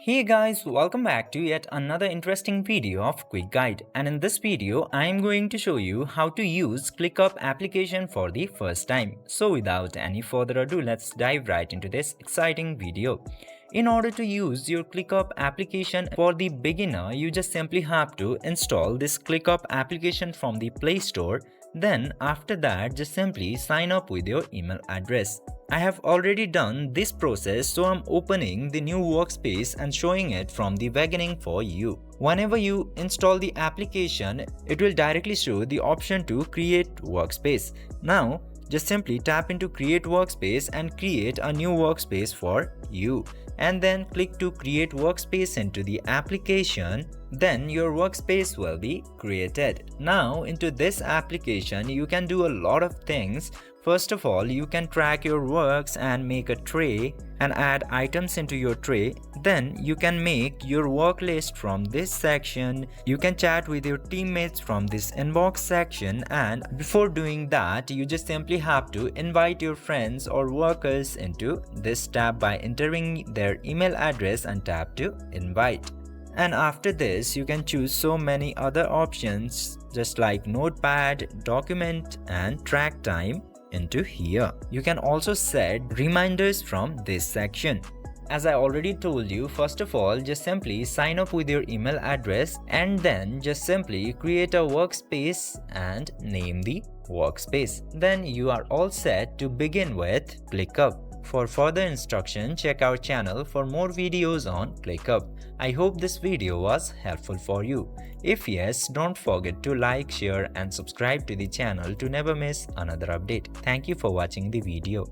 Hey guys, welcome back to yet another interesting video of Quick Guide, and in this video I am going to show you how to use ClickUp application for the first time. So without any further ado, let's dive right into this exciting video. In order to use your ClickUp application for the beginner, you just simply have to install this ClickUp application from the Play Store. Then after that, just simply sign up with your email address. I have already done this process, so I'm opening the new workspace and showing it from the beginning for you. Whenever you install the application, it will directly show the option to create workspace. Now, just simply tap into create workspace and create a new workspace for you. And then click to create workspace into the application. Then your workspace will be created. Now into this application, you can do a lot of things. First of all, you can track your works and make a tray and add items into your tray. Then you can make your work list from this section. You can chat with your teammates from this inbox section, and before doing that, you just simply have to invite your friends or workers into this tab by entering their email address and tap to invite. And after this, you can choose so many other options just like notepad, document and track time into here. You can also set reminders from this section. As I already told you, first of all, just simply sign up with your email address and then just simply create a workspace and name the workspace. Then you are all set to begin with ClickUp. For further instruction, check our channel for more videos on ClickUp. I hope this video was helpful for you. If yes, don't forget to like, share and subscribe to the channel to never miss another update. Thank you for watching the video.